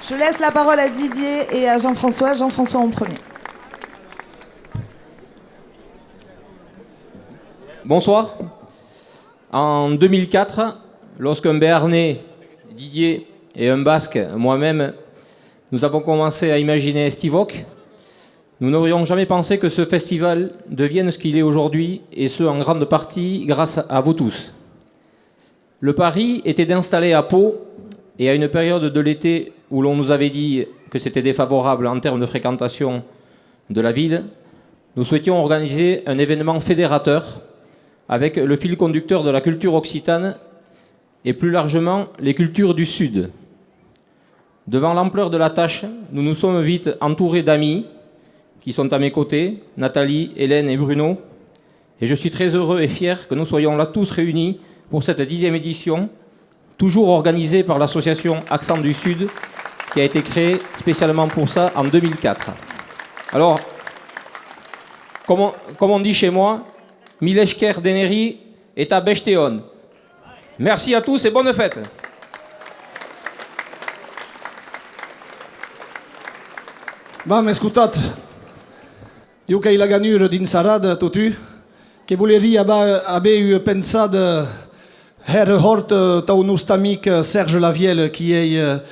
Je laisse la parole à Didier et à Jean-François. Jean-François en premier. Bonsoir. En 2004, lorsqu'un Béarnais, Didier, et un Basque, moi-même, nous avons commencé à imaginer Estivoc, nous n'aurions jamais pensé que ce festival devienne ce qu'il est aujourd'hui, et ce en grande partie grâce à vous tous. Le pari était d'installer à Pau, et à une période de l'été où l'on nous avait dit que c'était défavorable en termes de fréquentation de la ville, nous souhaitions organiser un événement fédérateur avec le fil conducteur de la culture occitane et plus largement les cultures du Sud. Devant l'ampleur de la tâche, nous nous sommes vite entourés d'amis qui sont à mes côtés, Nathalie, Hélène et Bruno, et je suis très heureux et fier que nous soyons là tous réunis pour cette 10e édition, toujours organisée par l'association Accent du Sud, qui a été créée spécialement pour ça en 2004. Alors, comme on dit chez moi, Mileshker Deneri et à Bechteon. Merci à tous et bonne fête. Vam ascoltat, io che la ganure d'insarada tutu, che voleria aver pensat hort ton nostre amic Serge Lavielle, qui est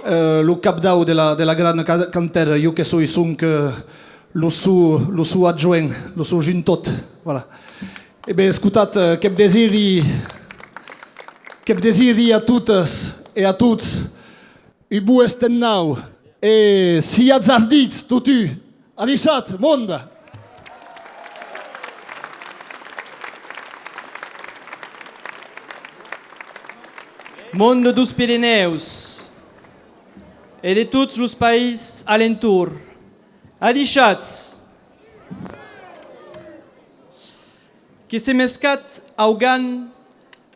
le capdau de la grande cantera, io che soy sunk lo su adjoint, lo su juntot, voilà. E ben ascoltat, che desiri a totes e a tots, i bu estennau, e si azzardit tutu, arisat, monda. Monde dos Pirineus et de tous les pays alentour. Adichatz, que se mescat augan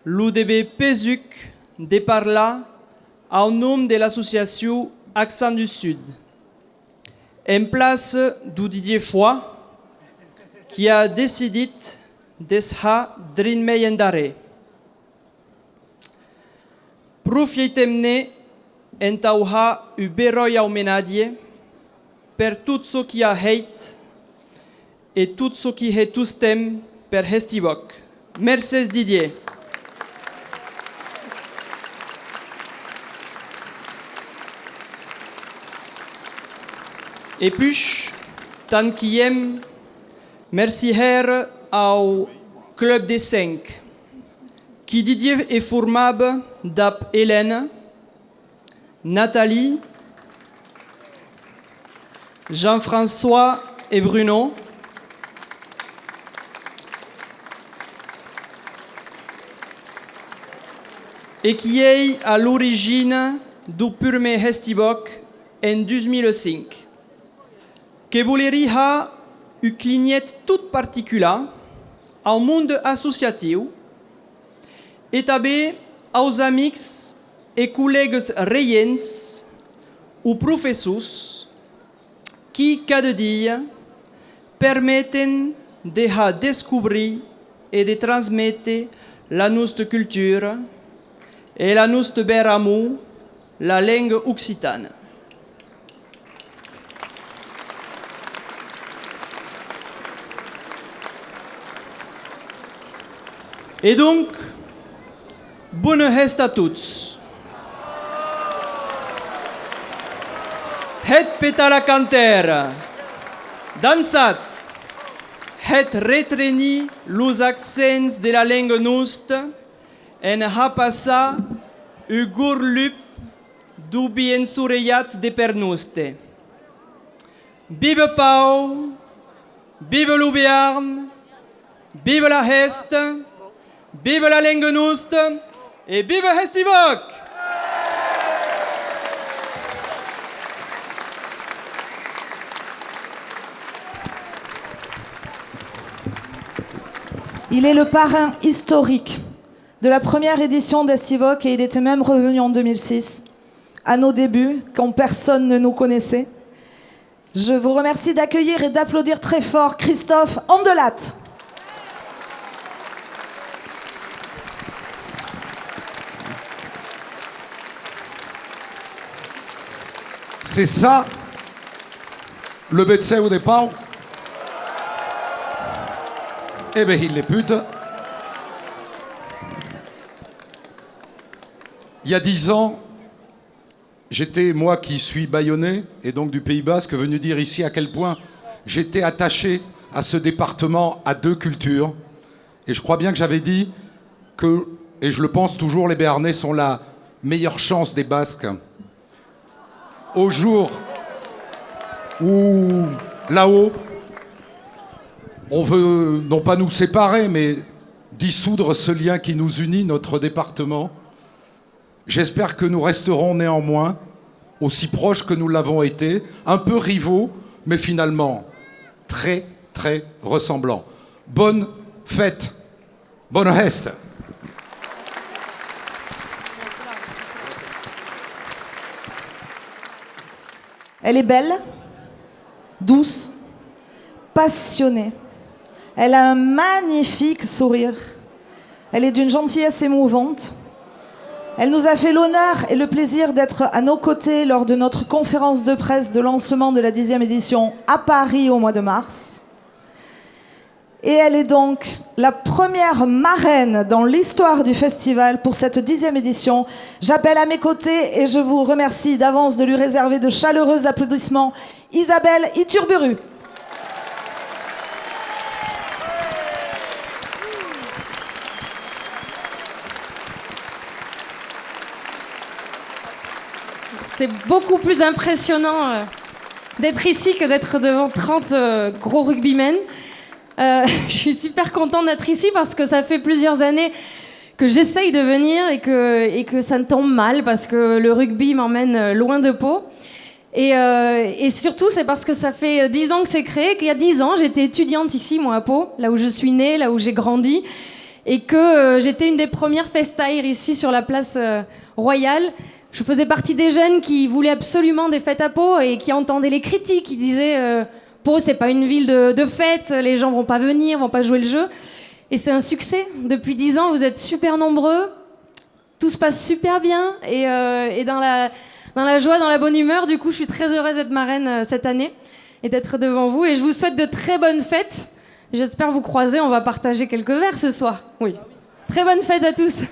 l'UDB Pesuc de parler au nom de l'association Accent du Sud, en place du Didier Foy, qui a décidé d'esha drin meyendare. Profitem-ne en tauha uberoi aumenadie per tout ce qui a hate et tout ce qui est tous tem per Hestivok. Merci Didier. Et puis, tant qui aime, merci her au Club des 5, qui Didier est formable d'ap Hélène, Nathalie, Jean-François et Bruno, et qui est à l'origine du premier Hestivok en 2005. Que voleria une clignette toute particulière au monde associatif et també aux amis et collègues reiens ou professeurs qui, cada dia, permettent de découvrir et de transmettre la nostra culture et la nostra bel amour, la langue occitane. Et donc, bonne fête à tous. Het petala canter, dansat, het retreni los accents de la langue nostra en ha passat u gurlup du bien surellat de per nostre. Vive Pau, vive l'Auvergne, vive la Heste, vive la langue nostra et vive Hestivok! Il est le parrain historique de la première édition d'Estivok et il était même revenu en 2006, à nos débuts, quand personne ne nous connaissait. Je vous remercie d'accueillir et d'applaudir très fort Christophe Andelat. C'est ça, le médecin au départ. Eh bien, il les pute. Il y a 10 ans, j'étais, moi qui suis bayonnais, et donc du Pays Basque, venu dire ici à quel point j'étais attaché à ce département, à 2 cultures. Et je crois bien que j'avais dit que, et je le pense toujours, les Béarnais sont la meilleure chance des Basques. Au jour où, là-haut, on veut non pas nous séparer, mais dissoudre ce lien qui nous unit, notre département. J'espère que nous resterons néanmoins aussi proches que nous l'avons été, un peu rivaux, mais finalement très, très ressemblants. Bonne fête. Bonne reste. Elle est belle, douce, passionnée. Elle a un magnifique sourire. Elle est d'une gentillesse émouvante. Elle nous a fait l'honneur et le plaisir d'être à nos côtés lors de notre conférence de presse de lancement de la 10e édition à Paris au mois de mars. Et elle est donc la première marraine dans l'histoire du festival pour cette 10e édition. J'appelle à mes côtés et je vous remercie d'avance de lui réserver de chaleureux applaudissements Isabelle Iturburu. C'est beaucoup plus impressionnant d'être ici que d'être devant 30 gros rugbymen. Je suis super contente d'être ici parce que ça fait plusieurs années que j'essaye de venir et que ça me tombe mal parce que le rugby m'emmène loin de Pau. Et surtout, c'est parce que ça fait 10 ans que c'est créé, qu'il y a 10 ans, j'étais étudiante ici, moi, à Pau, là où je suis née, là où j'ai grandi, et que j'étais une des premières festaires ici sur la place Royale. Je faisais partie des jeunes qui voulaient absolument des fêtes à Pau et qui entendaient les critiques, qui disaient Pau, c'est pas une ville de fêtes, les gens vont pas venir, vont pas jouer le jeu. Et c'est un succès. Depuis 10 ans, vous êtes super nombreux, tout se passe super bien et dans la joie, dans la bonne humeur. Du coup, je suis très heureuse d'être marraine cette année et d'être devant vous. Et je vous souhaite de très bonnes fêtes. J'espère vous croiser, on va partager quelques verres ce soir. Oui. Très bonne fête à tous.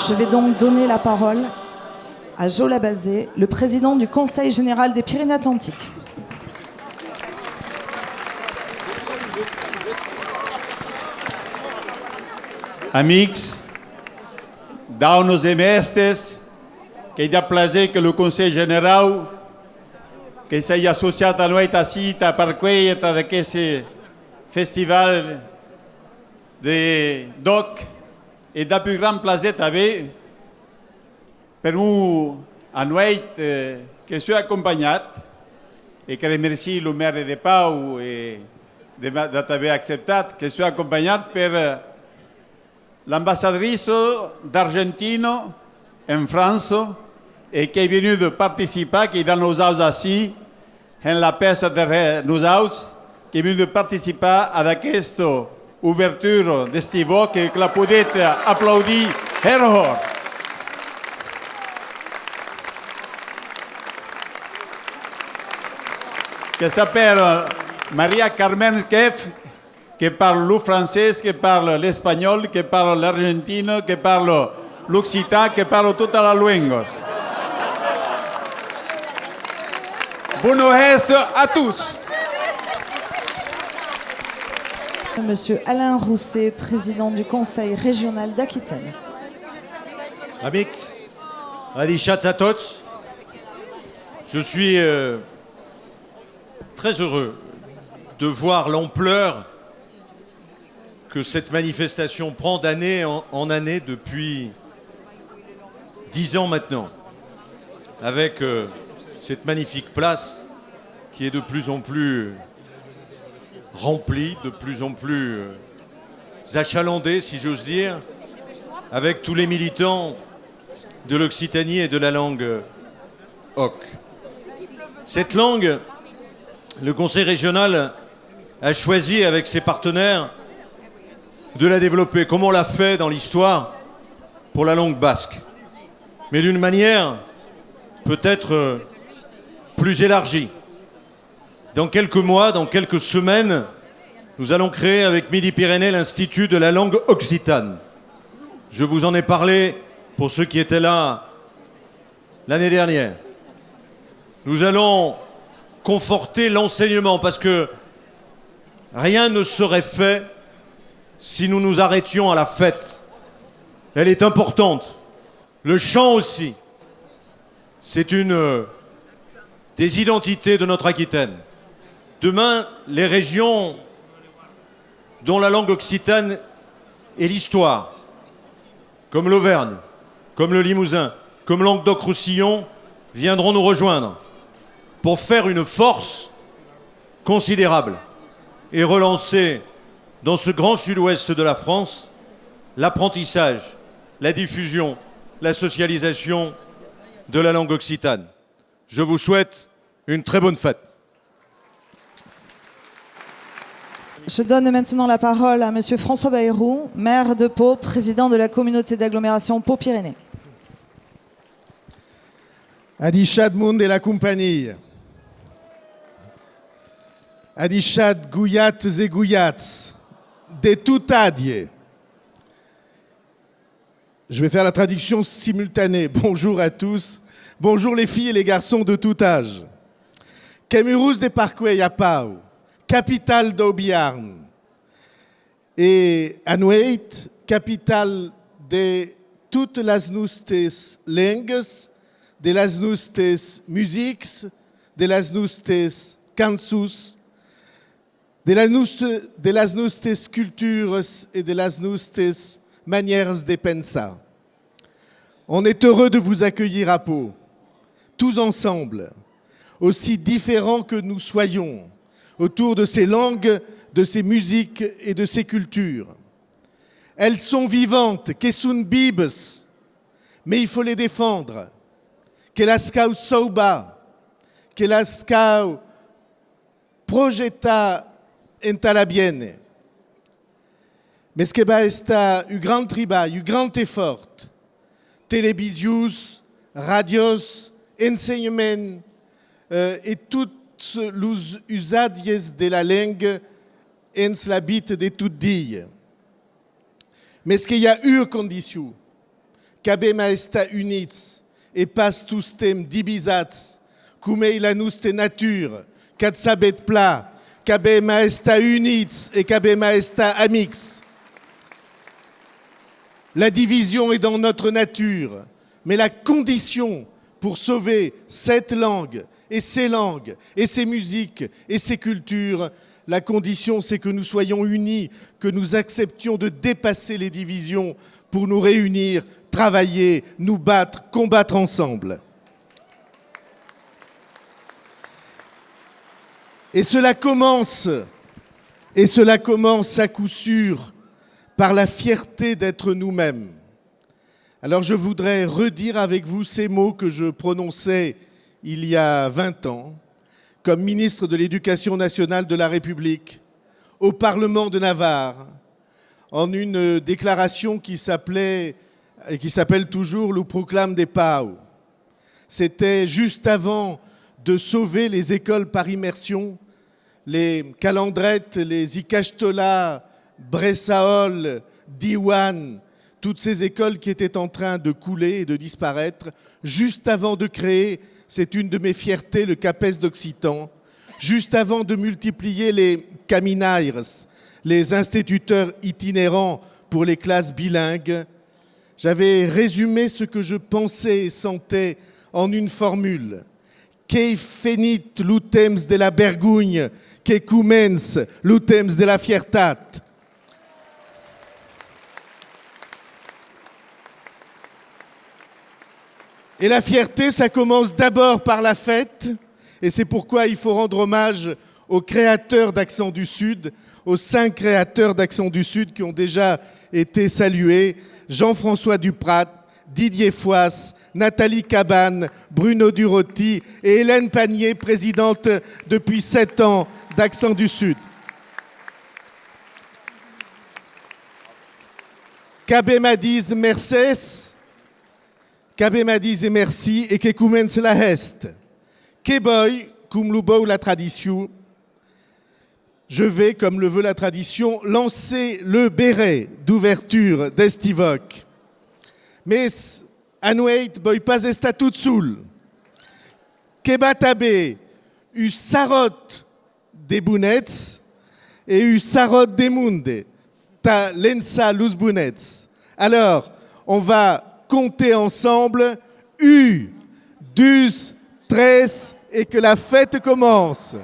Je vais donc donner la parole à Jo Labazé, le président du Conseil général des Pyrénées-Atlantiques. Amics, daunos e mestres, que dà plaisir que le Conseil général que s'est associé a noi ici per questo d'aquest festival de DOC et d'un plus grand plaisir també per nous a noi que suis accompagné et que remercie le maire de Pau et d'haver accepté que suis accompagné per l'ambassadrice d'Argentine en France et qui est venue de participer, qui est dans nos hauts ici, en la peste de nous autres, che è venuto a partecipare ad questa ouverture di Stivok e che la potete applaudire Herhor. Che s'appelle Maria Carmen Kef, che parle le français, che parle l'espagnol, che parle l'argentino, che parle l'occitan, che parle toute la langue. Buon resto à tous. Monsieur Alain Rousset, président du Conseil régional d'Aquitaine. Amix, Adi Chatzatoch, je suis très heureux de voir l'ampleur que cette manifestation prend d'année en année depuis 10 ans maintenant, avec cette magnifique place qui est de plus en plus remplie, de plus en plus achalandée, si j'ose dire, avec tous les militants de l'Occitanie et de la langue OC. Cette langue, le Conseil régional a choisi avec ses partenaires de la développer, comme on l'a fait dans l'histoire pour la langue basque, mais d'une manière peut-être plus élargie. Dans quelques mois, dans quelques semaines, nous allons créer avec Midi-Pyrénées l'Institut de la langue occitane. Je vous en ai parlé pour ceux qui étaient là l'année dernière. Nous allons conforter l'enseignement parce que rien ne serait fait si nous nous arrêtions à la fête. Elle est importante. Le chant aussi. C'est une des identités de notre Aquitaine. Demain, les régions dont la langue occitane est l'histoire, comme l'Auvergne, comme le Limousin, comme Languedoc-Roussillon, viendront nous rejoindre pour faire une force considérable et relancer dans ce grand sud-ouest de la France l'apprentissage, la diffusion, la socialisation de la langue occitane. Je vous souhaite une très bonne fête. Je donne maintenant la parole à Monsieur François Bayrou, maire de Pau, président de la communauté d'agglomération Pau-Pyrénées. Adichat Monde et la compagnie. Adichat Gouyat et Gouyats. De tout adie. Je vais faire la traduction simultanée. Bonjour à tous. Bonjour les filles et les garçons de tout âge. Kemurus de Parkway à Pau, capitale d'Aubiarn. Et Anueit, capitale de toutes las nostres langues, de las nostres musiques, de las nostres cançons, de las nostres cultures et de las nostres manières de penser. On est heureux de vous accueillir à Pau, tous ensemble, aussi différents que nous soyons, autour de ces langues, de ces musiques et de ces cultures. Elles sont vivantes, que sont bibes, mais il faut les défendre. Que las cau sauba, que las cau projeta en la bienne. Mais ce que va estar un grand travail, un grand effort, télévisions, radios, enseignement et toutes les usages de la langue en l'habit de tout dire. Mais ce qu'il y a une condition, qu'abem esta units et pas tous tem divisats, comme la nostra nature, qu'ad sabet pla, qu'abem esta units et qu'abem esta amix. La division est dans notre nature, mais la condition pour sauver cette langue et ces musiques et ces cultures, la condition c'est que nous soyons unis, que nous acceptions de dépasser les divisions pour nous réunir, travailler, nous battre, combattre ensemble. Et cela commence à coup sûr par la fierté d'être nous-mêmes. Alors je voudrais redire avec vous ces mots que je prononçais il y a 20 ans, comme ministre de l'Éducation nationale de la République, au Parlement de Navarre, en une déclaration qui s'appelait et qui s'appelle toujours le Proclame des Pau. C'était juste avant de sauver les écoles par immersion, les Calandrettes, les Icachtola, Bressaol, Diwan, toutes ces écoles qui étaient en train de couler et de disparaître, juste avant de créer, c'est une de mes fiertés, le CAPES d'Occitan, juste avant de multiplier les Caminaires, les instituteurs itinérants pour les classes bilingues, j'avais résumé ce que je pensais et sentais en une formule. Qu'ei fenit l'utems de la bergugne, que commence l'utems de la fiertat. Et la fierté, ça commence d'abord par la fête, et c'est pourquoi il faut rendre hommage aux créateurs d'Accent du Sud, aux 5 créateurs d'Accent du Sud qui ont déjà été salués, Jean-François Duprat, Didier Fouas, Nathalie Cabane, Bruno Durotti et Hélène Panier, présidente depuis 7 ans d'Accent du Sud. Cabe Madiz Mercès, Cabe Madiz et merci, et que commence la heste. Keboy, cum lubou la tradition, je vais, comme le veut la tradition, lancer le béret d'ouverture d'Estivoc. Mais Anoueit boy pas esta tout soul. Kebatabe u sarot des bounets et u sarot des munde. Ta lensa luz bounets. Alors, on va compter ensemble. U, 12, 13 et que la fête commence.